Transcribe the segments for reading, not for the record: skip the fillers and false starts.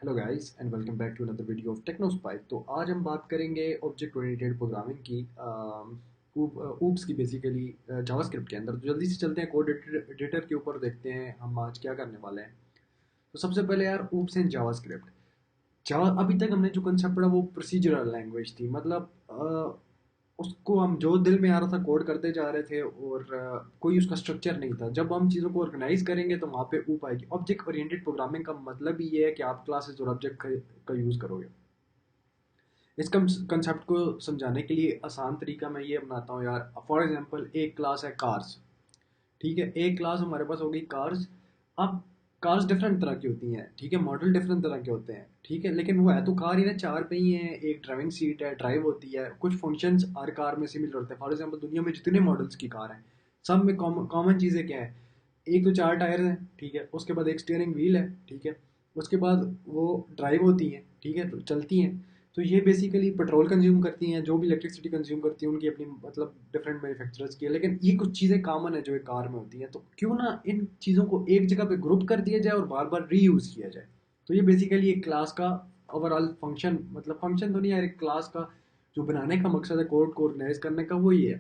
Hello guys and welcome back to another video of Technospike. तो आज हम बात करेंगे ऑब्जेक्ट ओरिएंटेड प्रोग्रामिंग की ऊप्स की बेसिकली जावास्क्रिप्ट के अंदर। तो जल्दी से चलते हैं कोड एडिटर के ऊपर, देखते हैं हम आज क्या करने वाले हैं। तो सबसे पहले यार ऊप्स एंड जावास्क्रिप्ट। जावा अभी तक हमने जो कंसेप्ट पढ़ा वो प्रोसीजरल लैंग्वेज थी, मतलब उसको हम जो दिल में आ रहा था कोड करते जा रहे थे और कोई उसका स्ट्रक्चर नहीं था। जब हम चीज़ों को ऑर्गेनाइज करेंगे तो वहाँ पे ऊप आएगी। ऑब्जेक्ट ओरिएंटेड प्रोग्रामिंग का मतलब ही ये है कि आप क्लासेस और ऑब्जेक्ट का यूज़ करोगे। इस कंसेप्ट को समझाने के लिए आसान तरीका मैं ये अपनाता हूँ यार। फॉर एग्जांपल एक क्लास है कार्स, ठीक है। एक क्लास हमारे पास होगी कार्स। अब कार्स डिफरेंट तरह की होती हैं, ठीक है, मॉडल डिफरेंट तरह के होते हैं, ठीक है, लेकिन वो है तो कार ही ना। चार पहिए हैं, एक ड्राइविंग सीट है, ड्राइव होती है, कुछ फंक्शंस हर कार में सिमिलर होते हैं। फॉर एग्जांपल दुनिया में जितने मॉडल्स की कार हैं सब में कॉमन चीज़ें क्या है? एक तो चार टायर हैं, ठीक है, उसके बाद एक स्टीयरिंग व्हील है, ठीक है, उसके बाद वो ड्राइव होती हैं, ठीक है, तो चलती हैं। तो ये बेसिकली पेट्रोल कंज्यूम करती हैं, जो भी इलेक्ट्रिसिटी कंज्यूम करती हैं उनकी अपनी मतलब डिफरेंट मैन्युफैक्चरर्स की है, लेकिन ये कुछ चीज़ें कॉमन है जो एक कार में होती हैं। तो क्यों ना इन चीज़ों को एक जगह पे ग्रुप कर दिया जाए और बार बार रीयूज़ किया जाए। तो ये बेसिकली एक क्लास का ओवरऑल फंक्शन, मतलब फंक्शन तो नहीं यार, एक क्लास का जो बनाने का मकसद है कोड को ऑर्गेनाइज करने का, वो ही है।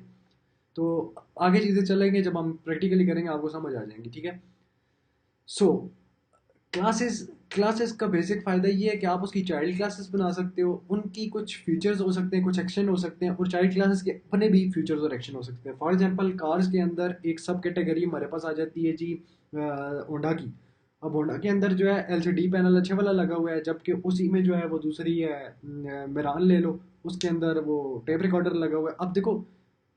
तो आगे चीज़ें चलेंगे, जब हम प्रैक्टिकली करेंगे आपको समझ आ जाएंगी, ठीक है। सो क्लासेस क्लासेस का बेसिक फ़ायदा ये है कि आप उसकी चाइल्ड क्लासेस बना सकते हो, उनकी कुछ फीचर्स हो सकते हैं, कुछ एक्शन हो सकते हैं, और चाइल्ड क्लासेस के अपने भी फीचर्स और एक्शन हो सकते हैं। फॉर एग्जांपल कार्स के अंदर एक सब कैटेगरी हमारे पास आ जाती है जी, होंडा की। अब होंडा के अंदर जो है एलसीडी पैनल अच्छे वाला लगा हुआ है, जबकि उसी में जो है वो दूसरी है, मिरान ले लो, उसके अंदर वो टेप रिकॉर्डर लगा हुआ है। अब देखो,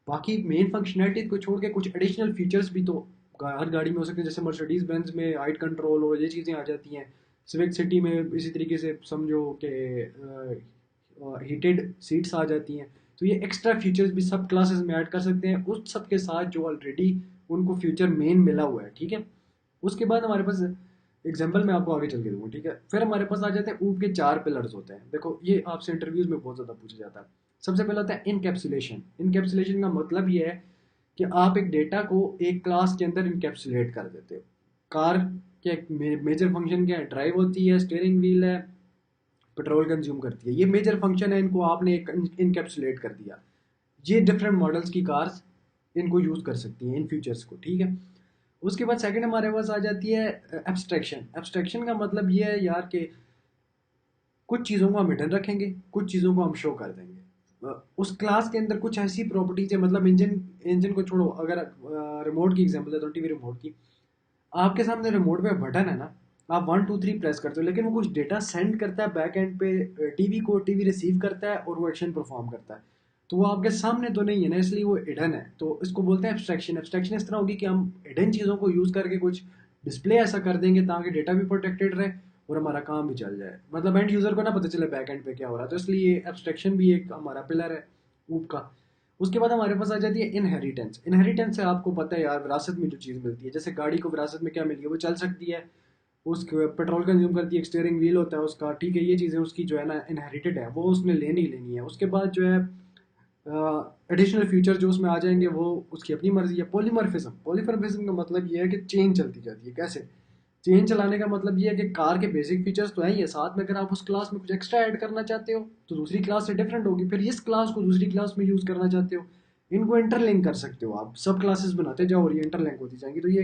बाकी मेन फंक्शनैलिटी को छोड़ के कुछ एडिशनल फीचर्स भी तो हर गाड़ी में हो सकते हैं। जैसे मर्सिडीज बेंज में हाइट कंट्रोल और ये चीज़ें आ जाती हैं। सिविक सिटी में इसी तरीके से समझो कि हीटेड सीट्स आ जाती हैं। तो ये एक्स्ट्रा फीचर्स भी सब क्लासेस में ऐड कर सकते हैं उस सब के साथ जो ऑलरेडी उनको फ्यूचर मेन मिला हुआ है, ठीक है। उसके बाद हमारे पास एग्जाम्पल मैं आपको आगे चल के दूंगा, ठीक है। फिर हमारे पास आ जाते हैं ऊप के चार पिलर्स होते हैं। देखो ये आपसे इंटरव्यूज में बहुत ज़्यादा पूछा जाता है। सबसे पहला होता है इनकैप्सुलेशन। इनकैप्सुलेशन का मतलब ये है कि आप एक डेटा को एक क्लास के अंदर इनकैप्सुलेट कर देते हो। कार के मेजर फंक्शन क्या है? ड्राइव होती है, स्टीयरिंग व्हील है, पेट्रोल कंज्यूम करती है। ये मेजर फंक्शन है, इनको आपने एक इनकैप्सुलेट कर दिया। ये डिफरेंट मॉडल्स की कार्स इनको यूज़ कर सकती हैं इन फीचर्स को, ठीक है। उसके बाद सेकंड हमारे पास आ जाती है एब्स्ट्रैक्शन। एब्स्ट्रैक्शन का मतलब ये है यार कि कुछ चीज़ों को हम हिडन रखेंगे, कुछ चीज़ों को हम शो कर देंगे। उस क्लास के अंदर कुछ ऐसी प्रॉपर्टीज है, मतलब इंजन इंजन को छोड़ो, अगर रिमोट की एग्जांपल देता हूँ, टीवी रिमोट की। आपके सामने रिमोट पे बटन है ना, आप 1 2 3 प्रेस करते हो, लेकिन वो कुछ डेटा सेंड करता है बैक एंड पे टीवी को, टीवी रिसीव करता है और वो एक्शन परफॉर्म करता है। तो वो आपके सामने तो नहीं है ना, इसलिए वो हिडन है। तो इसको बोलते हैं एब्स्ट्रैक्शन। एब्स्ट्रैक्शन इस तरह होगी कि हम हिडन चीज़ों को यूज़ करके कुछ डिस्प्ले ऐसा कर देंगे ताकि डेटा भी प्रोटेक्टेड रहे और हमारा काम भी चल जाए, मतलब एंड यूज़र को ना पता चले बैक एंड पे क्या हो रहा है। तो इसलिए एब्स्ट्रैक्शन भी एक हमारा पिलर है ऊप का। उसके बाद हमारे पास आ जाती है इनहेरिटेंस। इनहेरिटेंस से आपको पता है यार, विरासत में जो चीज़ मिलती है, जैसे गाड़ी को विरासत में क्या मिली है, वो चल सकती है, उसके पेट्रोल कंज्यूम करती है, एक स्टीयरिंग व्हील होता है उसका, ठीक है। ये चीज़ें उसकी जो है ना इनहेरिटेड है, वो उसने लेनी ही लेनी है। उसके बाद जो है एडिशनल फीचर जो उसमें आ जाएंगे वो उसकी अपनी मर्जी है। पॉलीमॉर्फिज्म। पॉलीमॉर्फिज्म का मतलब ये है कि चेन चलती जाती है। कैसे? चेन चलाने का मतलब ये है कि कार के बेसिक फीचर्स तो हैं ये, साथ में अगर आप उस क्लास में कुछ एक्स्ट्रा ऐड करना चाहते हो तो दूसरी क्लास से डिफरेंट होगी, फिर इस क्लास को दूसरी क्लास में यूज़ करना चाहते हो, इनको इंटरलिंक कर सकते हो आप। सब क्लासेस बनाते जाओ और ये इंटरलिंक होती जाएंगी। तो ये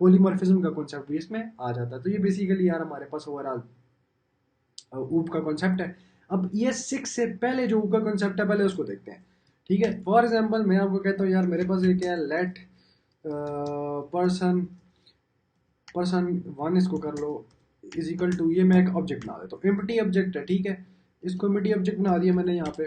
पॉलीमॉर्फिज्म का कॉन्सेप्ट भी इसमें आ जाता है। तो ये बेसिकली यार हमारे पास ओवरऑल ऊप का कॉन्सेप्ट है। अब ये सिक्स से पहले जो ऊप का कॉन्सेप्ट है, पहले उसको देखते हैं, ठीक है। फॉर एग्जाम्पल मैं आपको कहता हूँ यार, मेरे पास ये क्या है, लेट पर्सन पर्सन वन इसको कर लो इज इक्वल टू, ये मैं एक ऑब्जेक्ट बना देता हूँ, एम्प्टी ऑब्जेक्ट है, ठीक है। इसको एम्प्टी ऑब्जेक्ट बना दिया मैंने यहाँ पे,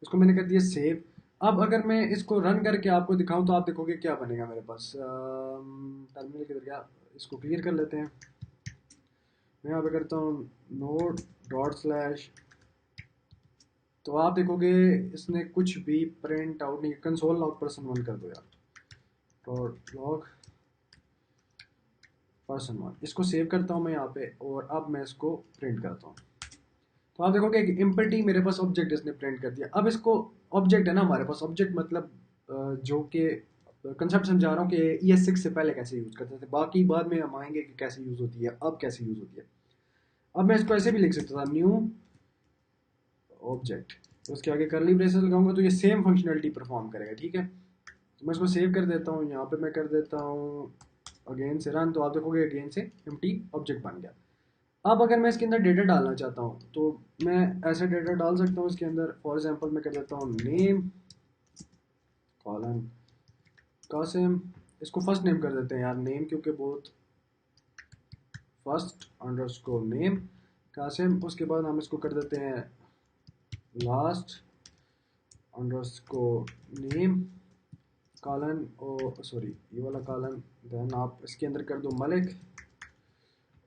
इसको मैंने कर दिया सेव। अब अगर मैं इसको रन करके आपको दिखाऊं तो आप देखोगे क्या बनेगा मेरे पास। टर्मिनल किधर गया, इसको क्लियर कर लेते हैं। मैं यहाँ पे करता हूँ नोड डॉट स्लैश, तो आप देखोगे इसने कुछ भी प्रिंट आउट नहीं। कंसोल लॉग पर्सन वन कर दो यार, डॉट लॉग पर्सन वन। इसको सेव करता हूँ मैं यहाँ पे और अब मैं इसको प्रिंट करता हूँ। तो आप देखोगे कि इम्पटी मेरे पास ऑब्जेक्ट इसने प्रिंट कर दिया। अब इसको ऑब्जेक्ट है ना हमारे पास, ऑब्जेक्ट मतलब जो कि कंसेप्ट समझा रहा हूँ कि ES6 से पहले कैसे यूज़ करते थे, बाकी बाद में हम आएंगे कि कैसे यूज़ होती है, अब कैसे यूज़ होती है। अब मैं इसको ऐसे भी लिख सकता था, न्यू ऑब्जेक्ट, तो उसके आगे करली ब्रेसेस लगाऊंगा तो ये सेम फंक्शनलिटी परफॉर्म करेगा, ठीक है। तो मैं इसको सेव कर देता हूँ, यहाँ पे मैं कर देता हूँ अगेन से रन, तो आप देखोगे अगेन से एम्प्टी ऑब्जेक्ट बन गया। अब अगर मैं इसके अंदर डेटा डालना चाहता हूँ तो मैं ऐसे डेटा डाल सकता हूँ इसके अंदर। फॉर एग्जांपल मैं कर देता हूँ नेम कॉलन कासिम, इसको फर्स्ट नेम कर देते हैं यार, नेम क्योंकि बहुत, फर्स्ट अंडरस्कोर नेम कासिम। उसके बाद हम इसको कर देते हैं लास्ट अंडरस्कोर नेम कॉलन, और सॉरी ये वाला कॉलन, देन आप इसके अंदर कर दो मलिक,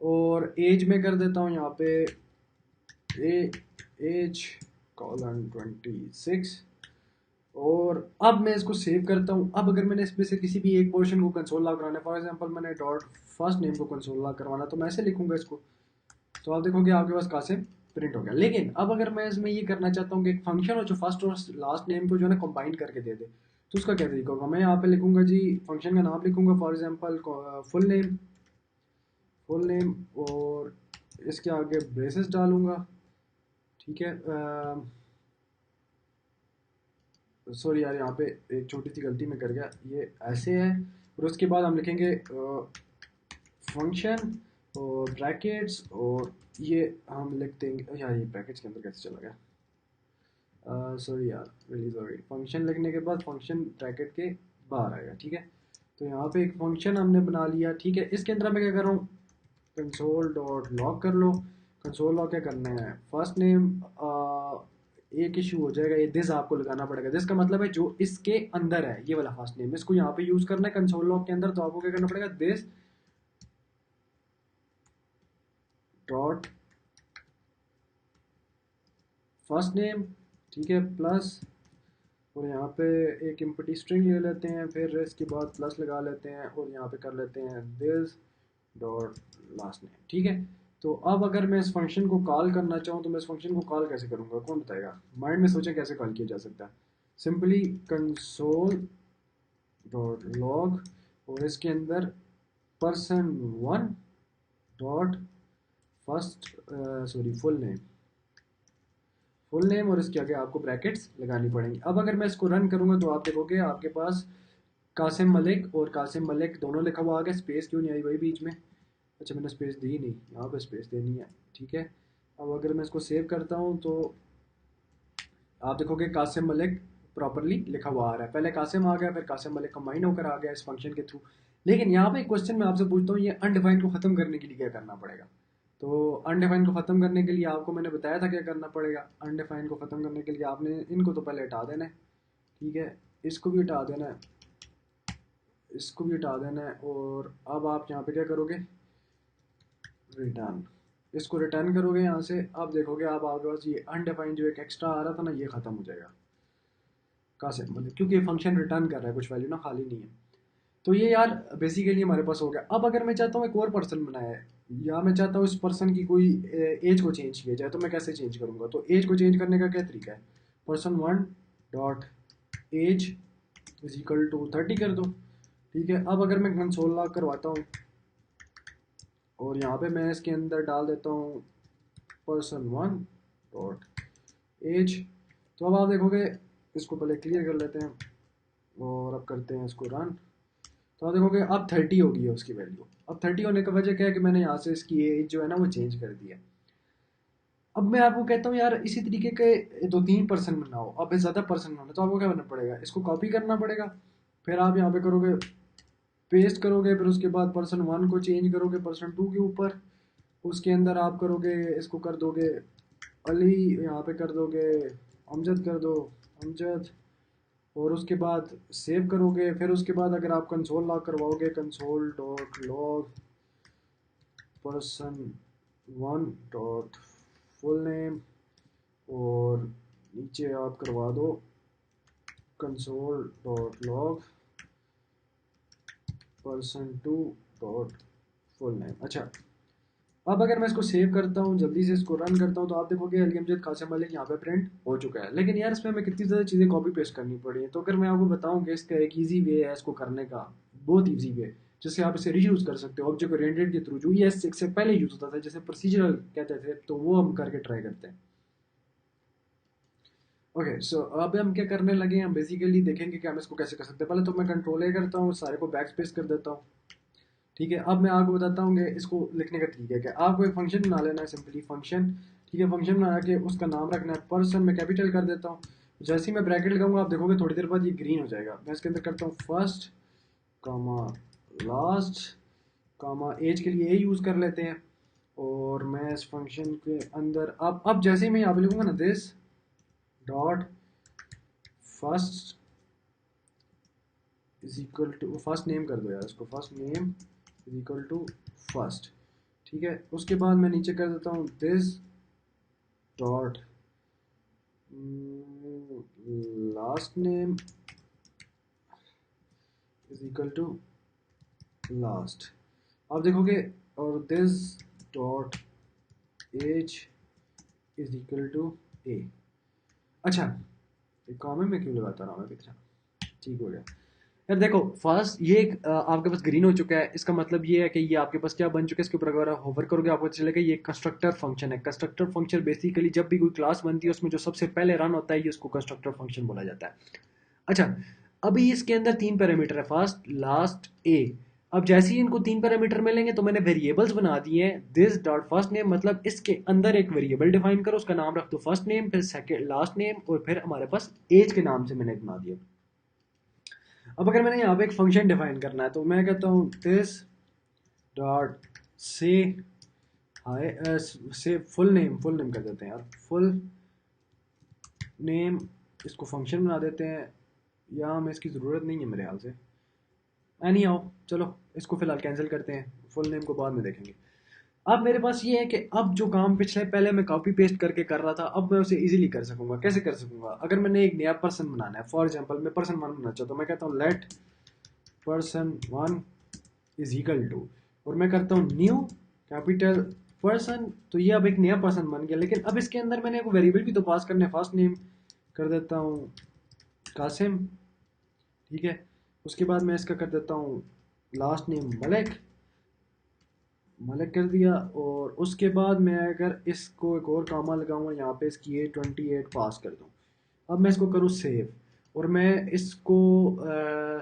और एज में कर देता हूँ यहाँ पे एज कॉलन 26। और अब मैं इसको सेव करता हूँ। अब अगर मैंने इसमें से किसी भी एक पोर्शन को कंसोल लॉग कराना है, फॉर एग्जांपल मैंने डॉट फर्स्ट नेम को कंसोल लॉग करवाना, तो मैं ऐसे लिखूंगा इसको, तो आप देखोगे आपके पास कासिम प्रिंट हो गया। लेकिन अब अगर मैं इसमें ये करना चाहता हूँ कि एक फंक्शन हो जो फर्स्ट और लास्ट नेम को जो है ना कंबाइन करके दे दे, तो उसका क्या तरीका होगा? मैं यहाँ पे लिखूंगा जी, फंक्शन का नाम लिखूंगा फॉर एग्जांपल फुल नेम, और इसके आगे ब्रेसेस डालूंगा, ठीक है। सॉरी यार, यहाँ पे एक छोटी सी गलती में कर गया, ये ऐसे है। और उसके बाद हम लिखेंगे फंक्शन और ब्रैकेट्स, और ये हम लिख देंगे यार, ये ब्रैकेट्स के अंदर कैसे चला गया, सॉरी यार, रियली सॉरी। फंक्शन लिखने के बाद फंक्शन ब्रैकेट के बाहर आएगा, ठीक है। तो यहाँ पे एक फंक्शन हमने बना लिया, ठीक है। इसके अंदर मैं क्या कर रहा हूँ, कंसोल डॉट लॉग कर लो। कंसोल लॉग क्या करना है, फर्स्ट नेम एक इशू हो जाएगा, ये दिस आपको लगाना पड़ेगा। दिस का मतलब है जो इसके अंदर है, ये वाला फर्स्ट नेम, इसको यहाँ पे यूज करना है कंसोल लॉग के अंदर, तो आपको क्या करना पड़ेगा, दिस डॉट फर्स्ट नेम, ठीक है, प्लस, और यहाँ पे एक इम्पटी स्ट्रिंग ले लेते हैं, फिर इसके बाद प्लस लगा लेते हैं, और यहाँ पे कर लेते हैं दिस डॉट लास्ट नेम, ठीक है। तो अब अगर मैं इस फंक्शन को कॉल करना चाहूँ तो मैं इस फंक्शन को कॉल कैसे करूँगा, कौन बताएगा? माइंड में सोचें कैसे कॉल किया जा सकता है। सिंपली कंसोल डॉट लॉग, और इसके अंदर person one dot first, sorry full name, और इसके आगे आपको ब्रैकेट्स लगानी पड़ेंगी। अब अगर मैं इसको रन करूँगा तो आप देखोगे आपके पास कासिम मलिक और कासिम मलिक दोनों लिखा हुआ आ गया। स्पेस क्यों नहीं आई भाई बीच में? अच्छा मैंने स्पेस दी नहीं, यहाँ पे स्पेस देनी है, ठीक है। अब अगर मैं इसको सेव करता हूँ तो आप देखोगे कासिम मलिक प्रॉपरली लिखा हुआ आ रहा है। पहले कासिम आ गया, फिर कासिम मलिक कंबाइन होकर आ गया इस फंक्शन के थ्रू। लेकिन यहाँ पे एक क्वेश्चन मैं आपसे पूछता हूँ, ये अनडिफाइंड को खत्म करने के लिए क्या करना पड़ेगा? तो अनडिफाइंड को खत्म करने के लिए आपको मैंने बताया था क्या करना पड़ेगा। अनडिफाइंड को खत्म करने के लिए आपने इनको तो पहले हटा देना है, ठीक है, इसको भी हटा देना है, इसको भी हटा देना है, और अब आप यहाँ पे क्या करोगे, रिटर्न, इसको रिटर्न करोगे यहाँ से। अब देखोगे आप आपके पास ये अनडिफाइंड जो एक एक्स्ट्रा आ रहा था ना, ये खत्म हो जाएगा। कहाँ से मतलब, क्योंकि ये फंक्शन रिटर्न कर रहा है कुछ वैल्यू ना, खाली नहीं है। तो ये यार बेसिकली हमारे पास हो गया। अब अगर मैं चाहता हूँ एक और पर्सन बनाया है, या मैं चाहता हूँ इस पर्सन की कोई एज को चेंज किया जाए, तो मैं कैसे चेंज करूँगा? तो एज को चेंज करने का क्या तरीका है, person one dot age is equal to 30 कर दो, ठीक है। अब अगर मैं कंसोल लॉग करवाता हूँ और यहाँ पे मैं इसके अंदर डाल देता हूँ पर्सन वन डॉट एज, तो अब आप देखोगे, इसको पहले क्लियर कर लेते हैं और अब करते हैं इसको रन। तो आप देखोगे अब 30 हो गई है उसकी वैल्यू। अब 30 होने का वजह क्या है कि मैंने यहाँ से इसकी एज जो है ना वो चेंज कर दी है। अब मैं आपको कहता हूँ यार इसी तरीके के दो तीन पर्सन बनाओ, अब ज़्यादा पर्सन बनाओ, तो आपको क्या करना पड़ेगा, इसको कॉपी करना पड़ेगा, फिर आप यहाँ पे करोगे पेस्ट करोगे, फिर उसके बाद पर्सन वन को चेंज करोगे पर्सन टू के ऊपर, उसके अंदर आप करोगे, इसको कर दोगे अली, यहाँ पे कर दोगे अमजद, कर दो अमजद, और उसके बाद सेव करोगे। फिर उसके बाद अगर आप कंसोल लॉग करवाओगे, console dot log person one dot full name, और नीचे आप करवा दो console dot log person to dot full name. अच्छा, अब अगर मैं इसको सेव करता हूँ, जल्दी से इसको रन करता हूँ, तो आप देखोगे अली अमजद कासिम मलिक यहाँ पे प्रिंट हो चुका है। लेकिन यार इसमें हमें कितनी ज़्यादा चीज़ें कॉपी पेस्ट करनी पड़ी है। तो अगर मैं आपको बताऊँ कि इसका एक ईजी वे है इसको करने का, बहुत ईजी वे, जैसे आप इसे रीयूज कर सकते हो ऑब्जेक्ट ओरिएंटेड के थ्रू, जो ये से पहले यूज होता था जैसे प्रोसीजरल कहते थे, तो वो हम करके ट्राई करते हैं। ओके सो अब हम क्या करने लगे हैं, हम बेसिकली देखेंगे कि हम इसको कैसे कर सकते हैं। पहले तो मैं कंट्रोल ए करता हूँ, सारे को बैक स्पेस कर देता हूँ। ठीक है, अब मैं आपको बताता हूँ कि इसको लिखने का तरीका क्या है। आपको एक फंक्शन बना लेना है, सिंपली फंक्शन। ठीक है, फंक्शन बना के उसका नाम रखना है पर्सन, मैं कैपिटल कर देता हूँ। जैसे ही मैं ब्रैकेट लगाऊंगा आप देखोगे थोड़ी देर बाद ये ग्रीन हो जाएगा। मैं इसके अंदर करता हूँ फर्स्ट कामा लास्ट कामा एज के लिए ए यूज़ कर लेते हैं। और मैं इस फंक्शन के अंदर अब जैसे ही मैं यहाँ पे लिखूंगा ना, this dot first is equal to, first name कर दो यार इसको, first name is equal to first. ठीक है, उसके बाद मैं नीचे कर देता हूँ this dot last name is equal to last. आप देखोगे, और this dot age is equal to A. अच्छा, एक कॉमा में क्यों लगाता रहा मैं पीछे, ठीक हो गया। यार देखो फर्स्ट ये एक आपके पास ग्रीन हो चुका है, इसका मतलब ये है कि ये आपके पास क्या बन चुका है। इसके ऊपर अगर आप होवर करोगे आपको पता चलेगा ये कंस्ट्रक्टर फंक्शन है। कंस्ट्रक्टर फंक्शन बेसिकली जब भी कोई क्लास बनती है उसमें जो सबसे पहले रन होता है ये उसको कंस्ट्रक्टर फंक्शन बोला जाता है। अच्छा, अभी इसके अंदर तीन पैरामीटर है, फर्स्ट लास्ट ए। अब जैसे ही इनको तीन पैरामीटर मिलेंगे तो मैंने वेरिएबल्स बना दिए हैं। दिस डॉट फर्स्ट नेम, मतलब इसके अंदर एक वेरिएबल डिफाइन करो, उसका नाम रख दो फर्स्ट नेम, फिर सेकंड लास्ट नेम, और फिर हमारे पास एज के नाम से मैंने बना दिया। अब अगर मैंने यहाँ पे एक फंक्शन डिफाइन करना है तो मैं कहता हूँ दिस डॉट से हाय से फुल नेम कर देते हैं यार, फुल नेम। इसको फंक्शन बना देते हैं, यहाँ हमें इसकी ज़रूरत नहीं है मेरे ख्याल से। एनी हाउ चलो इसको फिलहाल कैंसिल करते हैं, फुल नेम को बाद में देखेंगे। अब मेरे पास ये है कि अब जो काम पिछले पहले मैं कॉपी पेस्ट करके कर रहा था अब मैं उसे इजीली कर सकूंगा। कैसे कर सकूंगा, अगर मैंने एक नया पर्सन बनाना है, फॉर एग्जांपल मैं पर्सन वन बनाना चाहता हूँ, मैं कहता हूँ let person one is equal to, और मैं करता हूँ न्यू कैपिटल पर्सन। तो ये अब एक नया पर्सन बन गया, लेकिन अब इसके अंदर मैंने एक वेरिएबल भी तो पास करने, फर्स्ट नेम कर देता हूँ कासिम। ठीक है, उसके बाद मैं इसका कर देता हूँ लास्ट नेम मलिक, मलिक कर दिया। और उसके बाद मैं अगर इसको एक और कामा लगाऊंगा यहाँ पे, इसकी A28 पास कर दूँ। अब मैं इसको करूँ सेव, और मैं इसको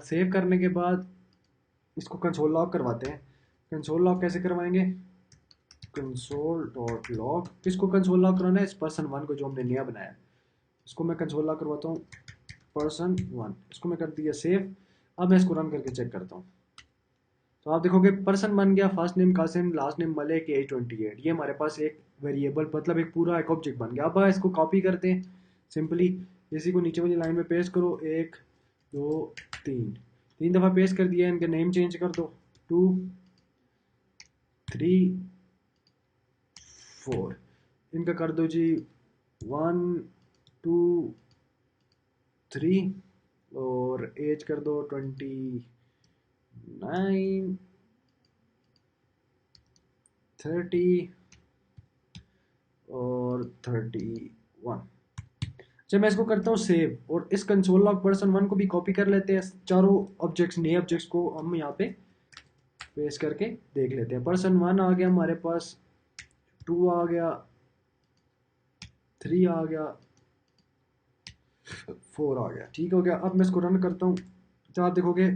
सेव करने के बाद इसको कंसोल लॉग करवाते हैं। कंसोल लॉग कैसे करवाएंगे, कंसोल डॉट लॉग, इसको कंसोल लॉग कराना है इस पर्सन वन को जो हमने नया बनाया है। इसको मैं कंसोल लॉग करवाता हूँ पर्सन वन, इसको मैं कर दिया सेव। अब मैं इसको रन करके चेक करता हूँ, तो आप देखोगे पर्सन बन गया, first name Kasim, last name Malik, A28। ये हमारे पास एक वेरिएबल मतलब एक पूरा एक ऑब्जेक्ट बन गया। अब इसको कॉपी करते हैं सिंपली, इसी को नीचे वाली लाइन में पेस्ट करो, एक दो तीन, तीन दफ़ा पेस्ट कर दिया। इनके नेम चेंज कर दो, 2 3 4, इनका कर दो जी 1 2 3, और एज कर दो 29 30 और 31। जब मैं इसको करता हूँ सेव, और इस कंसोल लॉग पर्सन वन को भी कॉपी कर लेते हैं, चारों ऑब्जेक्ट्स नए ऑब्जेक्ट्स को हम यहाँ पे पेस्ट करके देख लेते हैं। पर्सन वन आ गया हमारे पास, टू आ गया, थ्री आ गया, फोर आ गया। ठीक हो गया, अब मैं इसको रन करता हूँ तो आप देखोगे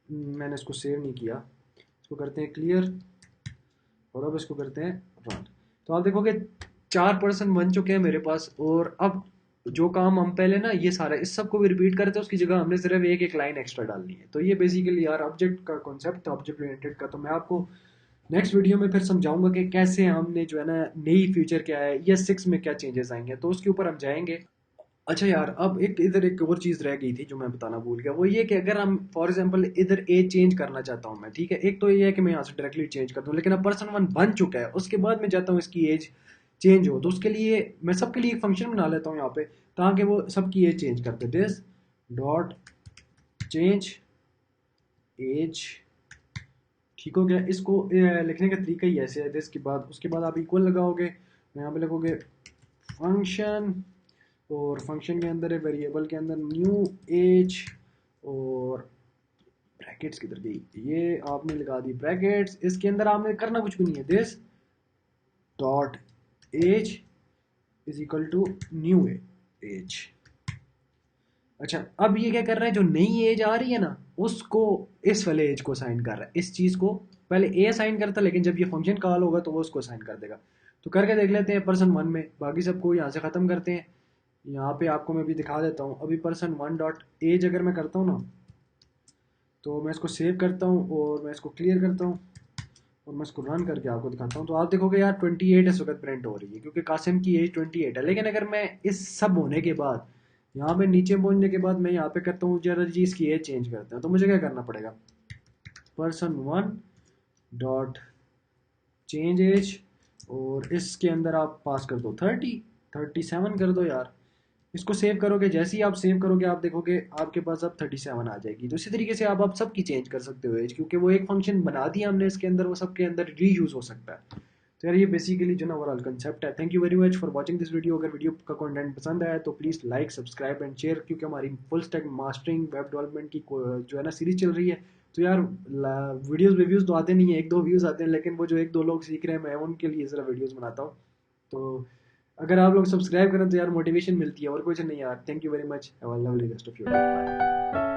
मैंने इसको सेव नहीं किया, इसको करते हैं क्लियर, और अब इसको करते हैं रन। तो आप देखोगे चार पर्सन बन चुके हैं मेरे पास। और अब जो काम हम पहले ना ये सारा इस सब को भी रिपीट करते हैं, उसकी जगह हमने सिर्फ एक एक लाइन एक्स्ट्रा डालनी है। तो ये बेसिकली यार ऑब्जेक्ट का कॉन्सेप्ट था, ऑब्जेक्ट ओरिएंटेड का। तो मैं आपको नेक्स्ट वीडियो में फिर समझाऊंगा कि कैसे हमने जो है ना नई फीचर क्या है या 6 में क्या चेंजेस आएंगे, तो उसके ऊपर हम जाएंगे। अच्छा यार, अब एक इधर एक और चीज़ रह गई थी जो मैं बताना भूल गया, वो ये कि अगर हम फॉर एग्जांपल इधर एज चेंज करना चाहता हूँ मैं, ठीक है, एक तो ये है कि मैं यहाँ से डायरेक्टली चेंज कर दूँ, लेकिन अब पर्सन वन बन चुका है, उसके बाद मैं चाहता हूँ इसकी एज चेंज हो, तो उसके लिए मैं सबके लिए एक फंक्शन बना लेता हूँ यहाँ पे, ताकि वो सबकी एज चेंज करते। This dot change age. ठीक हो गया, इसको लिखने का तरीका ही ऐसे है, दिस के बाद उसके बाद आप इक्वल लगाओगे, यहाँ पे लगोगे फंक्शन, और फंक्शन के अंदर है वेरिएबल के अंदर न्यू एज, और ब्रैकेट्स किधर गई, ये आपने लगा दी ब्रैकेट्स, इसके अंदर आपने करना कुछ भी नहीं है, this dot age is equal to new age. अच्छा अब ये क्या कर रहा है, जो नई एज आ रही है ना उसको इस वाले एज को असाइन कर रहा है, इस चीज़ को पहले ए असाइन करता लेकिन जब ये फंक्शन कॉल होगा तो वो उसको असाइन कर देगा। तो करके देख लेते हैं पर्सन वन में, बाकी सबको यहाँ से ख़त्म करते हैं। यहाँ पे आपको मैं भी दिखा देता हूँ, अभी पर्सन वन डॉट एज अगर मैं करता हूँ ना तो मैं इसको सेव करता हूँ और मैं इसको क्लियर करता हूँ और मैं इसको रन करके आपको दिखाता हूँ, तो आप देखोगे यार 28 इस वक्त प्रिंट हो रही है क्योंकि कासिम की एज 28 है। लेकिन अगर मैं इस सब होने के बाद यहाँ पे नीचे पहुँचने के बाद मैं यहाँ पे करता हूँ जरा जी इसकी एज चेंज करते हैं, तो मुझे क्या करना पड़ेगा, person one dot change age और इसके अंदर आप पास कर दो 37 कर दो यार। इसको सेव करोगे, जैसे ही आप सेव करोगे आप देखोगे आपके पास अब 37 आ जाएगी। तो इसी तरीके से आप सबकी चेंज कर सकते हो एज, क्योंकि वो एक फंक्शन बना दिया हमने इसके अंदर, वो सबके अंदर रीयूज हो सकता है। तो यार ये बेसिकली जो ना ओवरऑल कंसेप्ट है। Thank you very much for watching this video. अगर वीडियो का कंटेंट पसंद आया तो please like subscribe and share, क्योंकि हमारी full stack mastering web development की जो है ना सीरीज चल रही है। तो यार वीडियोस रिव्यूज़ तो आते नहीं है, एक दो व्यूज़ आते हैं, लेकिन वो जो एक दो लोग सीख रहे हैं मैं उनके लिए ज़रा वीडियोज़ बनाता हूँ। तो अगर आप लोग सब्सक्राइब करें तो यार मोटिवेशन मिलती है, और कुछ नहीं यार। Thank you very much, have a lovely rest of your day, bye.